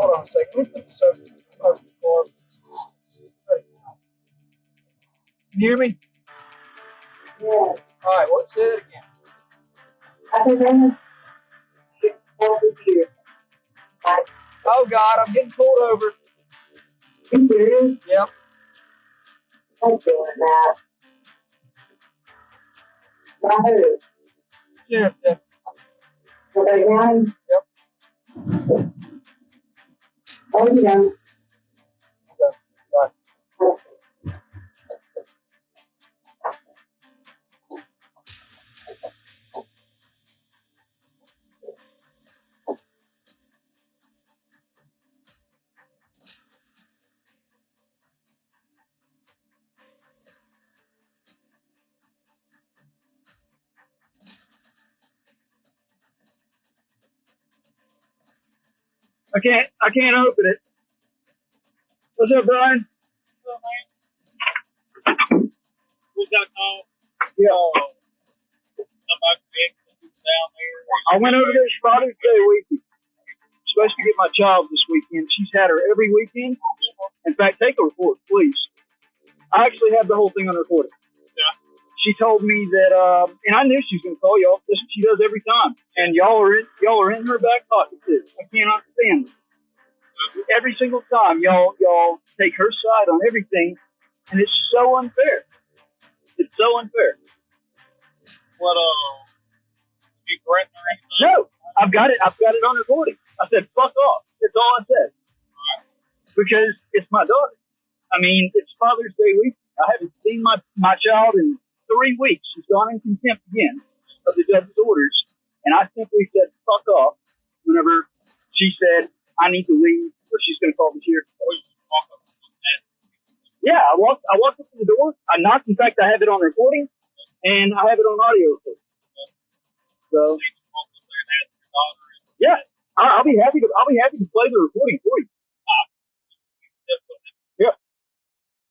Hold on a second. Let me put this over. Can you hear me? Yeah. All right, what? Say that again. I think I'm over here. Oh, God, I'm getting pulled over. You serious? Yep. I'm doing that. By who? Sheriff, yeah. Okay, County? Yep. Oh, yeah. Okay. Bye. I can't open it. What's up, Brian? What's up, man? What's that called? Yeah. Somebody down there. I went over there Father's Day weekend. Supposed to get my child this weekend. She's had her every weekend. In fact, take a report, please. I actually have the whole thing on recording. Yeah. She told me that, and I knew she was going to call y'all. That's what she does every time. And y'all are in her back pocket too. I cannot stand it. Every single time, y'all take her side on everything, and it's so unfair. It's so unfair. What, you threatening her anything? No, I've got it on recording. I said, fuck off. That's all I said. Because it's my daughter. I mean, it's Father's Day week. I haven't seen my child in 3 weeks. She's gone in contempt again of the judge's orders. And I simply said, fuck off, whenever she said, I need to leave, or she's going to call the sheriff. Yeah, I walked up to the door. I knocked. In fact, I have it on recording, and I have it on audio recording. So, yeah, I'll be happy to play the recording for you. Yeah.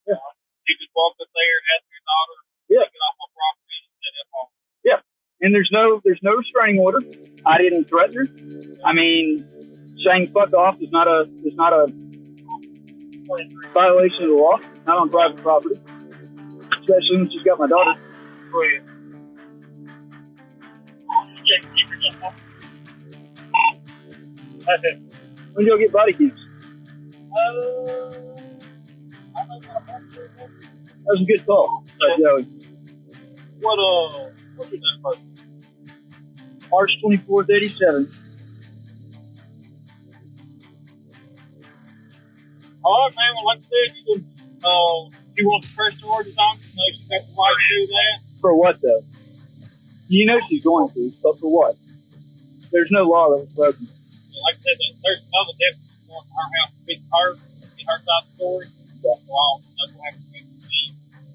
Yeah. You just walk up there and ask your daughter, yeah, get off my property and set it home. Yeah. And there's no restraining order. I didn't threaten her. I mean, saying fuck off is not a violation of the law, not on private property. Especially when she's got my daughter. Go ahead. That's it. When do y'all get body cams? That was a good call, Joey. What is that person? March 24th, 87. All right, man. Well, like I said, you want to press charges on her? She's got the right to do that. For what, though? You know she's going to, but for what? There's no law that was broken. Like I said, there's another deputy going to her house to speak to her, get her side of the story. Yeah. So I don't know what happens to me.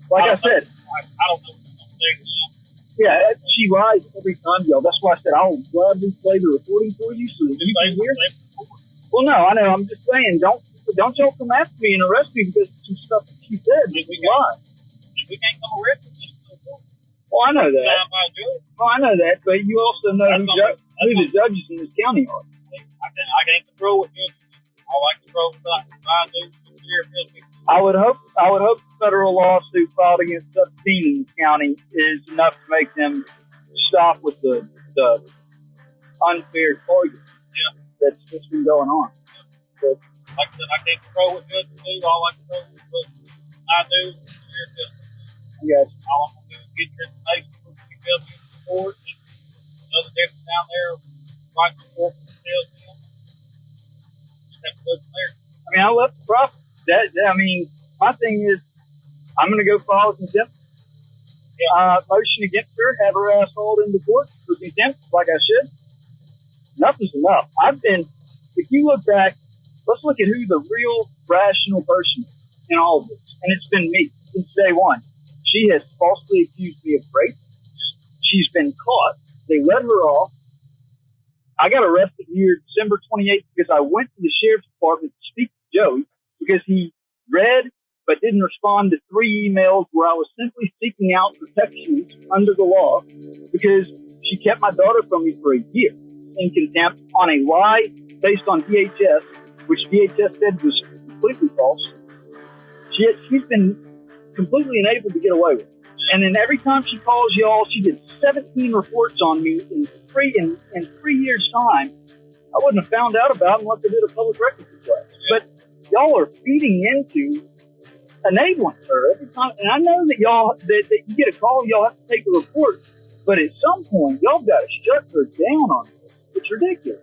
Like I said. I don't know what I'm going to say to them. Yeah, she lies every time, y'all. That's why I said I'll gladly play the recording for you so that you can hear. Well, no, I know. I'm just saying, don't y'all come after me and arrest me because of some stuff that she said. We can't come arrest her. Well, I know that. Well, I know that, but you also know who the judges in this county are. I can't control what judges do. All I control is what I do. I would hope the federal lawsuit filed against 17 in the county is enough to make them stop with the unfair target that's been going on. But, like I said, I can't control what judges do. All I control is what I do. Yes. All I'm going to do is get your information from the judge report and another deputy down there writing the report for the jail. Just have to go from there. I mean, I left the property. My thing is, I'm going to go file a contempt motion against her, have her ass hauled into court for contempt, like I should. Nothing's enough. If you look back, let's look at who the real rational person is in all of this. And it's been me since day one. She has falsely accused me of rape. She's been caught. They let her off. I got arrested here December 28th because I went to the sheriff's department to speak to Joey because he read but didn't respond to 3 emails where I was simply seeking out protections under the law because she kept my daughter from me for a year in contempt on a lie based on DHS which DHS said was completely false. She's been completely unable to get away with it. And then every time she calls y'all, she gets 17 reports on me in 3 years' time. I wouldn't have found out about it unless I did a public records request. But y'all are feeding into enabling her every time. And I know that that you get a call, y'all have to take a report. But at some point, y'all got to shut her down on this. It's ridiculous.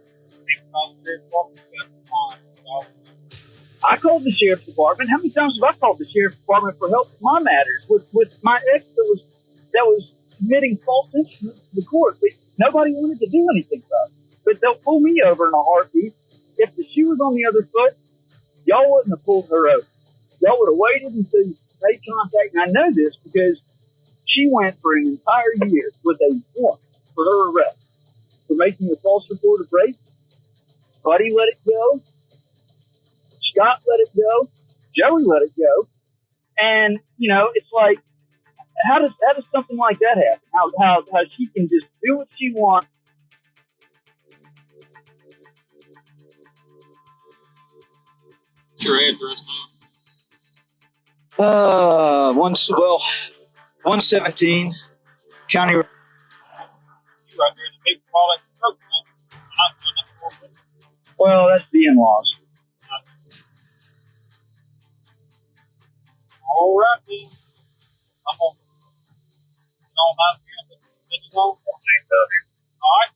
I called the sheriff's department. How many times have I called the sheriff's department for help with my matters with my ex that was submitting false instruments to the court? But nobody wanted to do anything about it. But they'll pull me over in a heartbeat. If the shoe was on the other foot, y'all wouldn't have pulled her over. Y'all would have waited until you made contact. And I know this because she went for an entire year with a warrant for her arrest for making a false report of rape. Buddy let it go. Scott let it go. Joey let it go. And, it's like, how does something like that happen? How she can just do what she wants. What's your address now? 117 County. You right there in the big call that truck, man. Well, that's the in-laws. All right, then. I'm going to go on here and let you go. All right.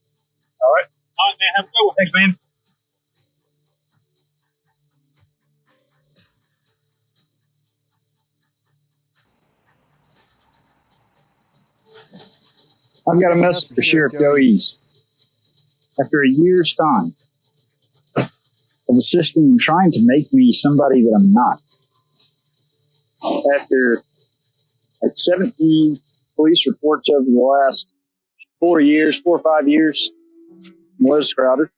All right. All right, man. Have a good one. Thanks, man. I've got a message for Sheriff Joe East. After a year's time of assisting in trying to make me somebody that I'm not, after 17 police reports over the last 4 or 5 years, was Crowder,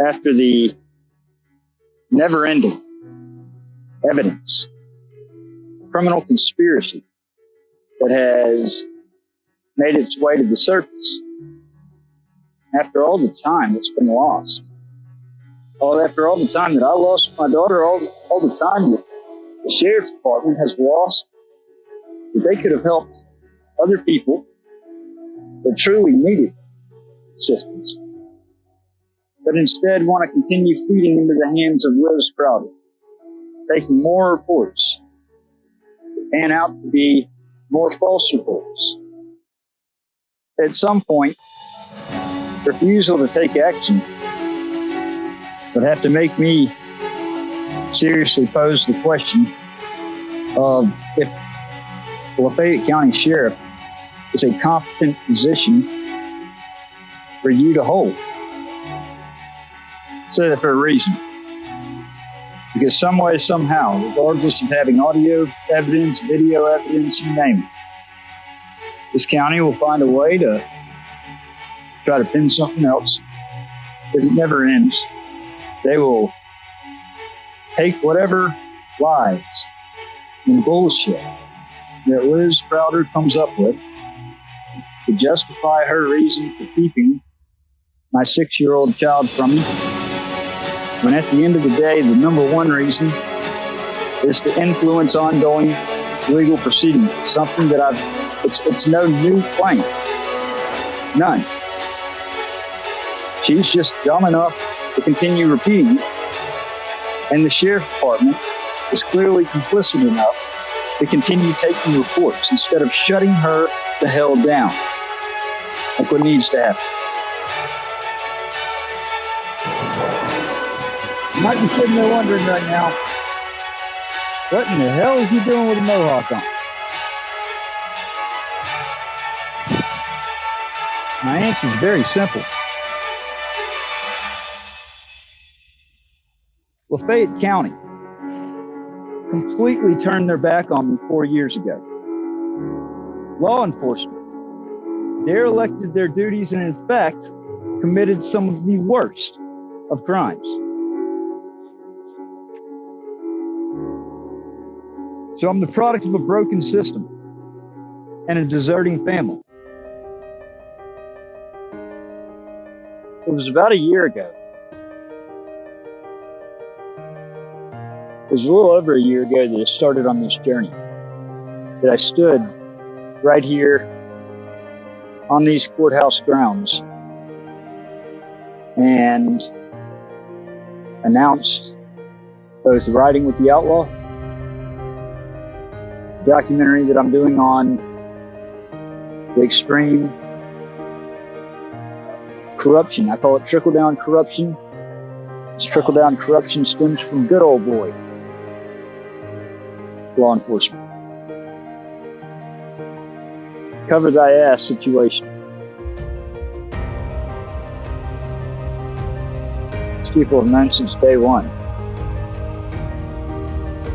after the never-ending evidence, criminal conspiracy that has made its way to the surface, after all the time that's been lost, after all the time that I lost my daughter, all the time that the sheriff's department has lost, that they could have helped other people that truly needed assistance, but instead want to continue feeding into the hands of Liz Crowder, taking more reports that pan out to be more false reports. At some point, refusal to take action would have to make me seriously pose the question of if the Lafayette County Sheriff is a competent position for you to hold. Say that for a reason. Because some way, somehow, regardless of having audio evidence, video evidence, you name it, this county will find a way to try to pin something else. Because it never ends. They will take whatever lies and bullshit that Liz Crowder comes up with to justify her reason for keeping my 6-year-old child from me. When at the end of the day, the number one reason is to influence ongoing legal proceedings. Something that it's no new claim. None. She's just dumb enough to continue repeating it. And the sheriff's department is clearly complicit enough to continue taking reports instead of shutting her the hell down. Like what needs to happen. You might be sitting there wondering right now, what in the hell is he doing with a mohawk on? My answer is very simple. Lafayette County completely turned their back on me 4 years ago. Law enforcement derelicted their duties and, in fact, committed some of the worst of crimes. So I'm the product of a broken system and a deserting family. It was about a year ago It was a little over a year ago that I started on this journey. That I stood right here on these courthouse grounds and announced both Riding with the Outlaw, documentary that I'm doing on the extreme corruption. I call it trickle-down corruption. This trickle-down corruption stems from good old boy law enforcement. Cover thy ass situation. These people have known since day one.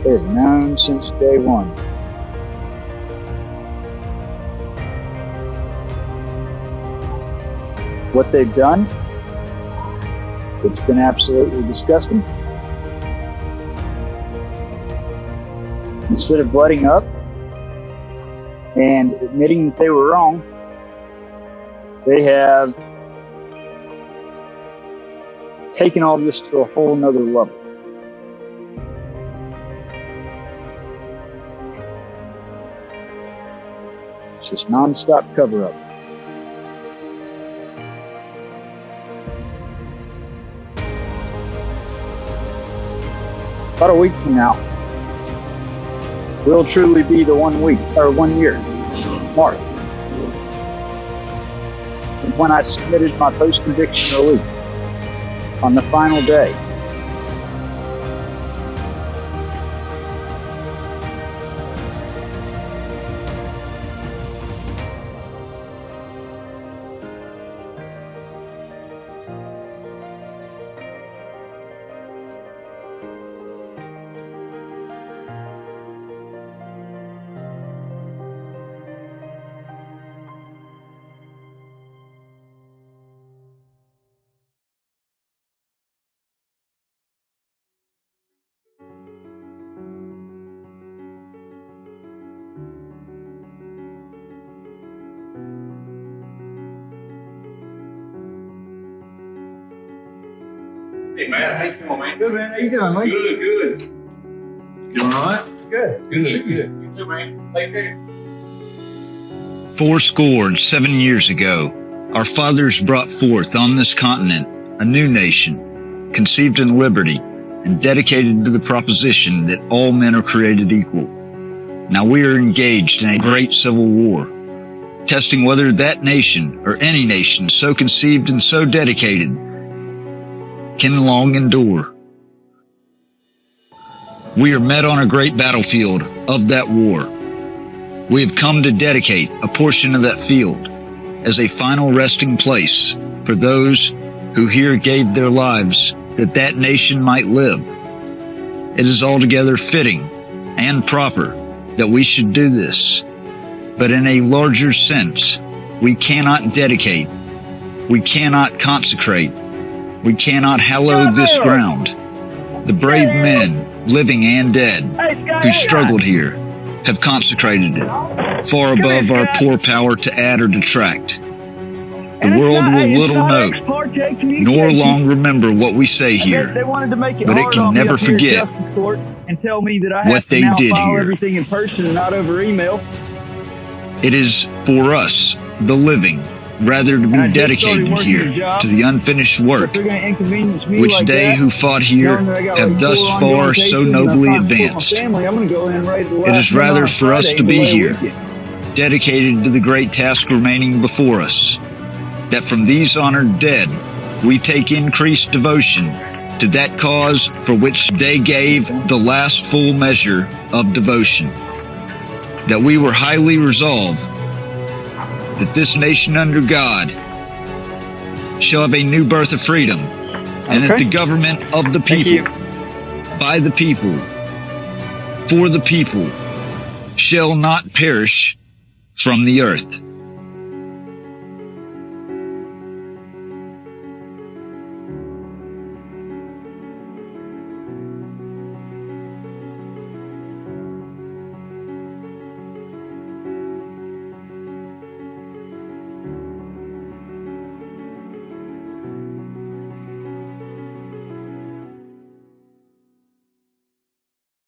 They have known since day one. What they've done, it's been absolutely disgusting. Instead of letting up and admitting that they were wrong, they have taken all this to a whole nother level. It's just non-stop cover-up. About a week from now, will truly be the 1 year mark when I submitted my post-conviction relief on the final day. Hey, Matt, how you doing, man? Good, man. How you doing, Mike? Good, good. You doing all right? Good. Good. You too, man. Take care. 7 years ago, our fathers brought forth on this continent a new nation, conceived in liberty and dedicated to the proposition that all men are created equal. Now we are engaged in a great civil war, testing whether that nation or any nation so conceived and so dedicated can long endure. We are met on a great battlefield of that war. We have come to dedicate a portion of that field as a final resting place for those who here gave their lives that that nation might live. It is altogether fitting and proper that we should do this, but in a larger sense, we cannot dedicate, we cannot consecrate, we cannot hallow this ground. The brave men, living and dead, who struggled here, have consecrated it, far above our poor power to add or detract. The world will little note, nor long remember what we say here, but it can never forget what they did here. Everything in person and not over email. It is for us, the living, rather to be dedicated here to the unfinished work, which they who fought here have thus far so nobly advanced. It is rather for us to be here, dedicated to the great task remaining before us, that from these honored dead we take increased devotion to that cause for which they gave the last full measure of devotion, that we were highly resolved that this nation under God shall have a new birth of freedom, and that the government of the people, by the people, for the people, shall not perish from the earth.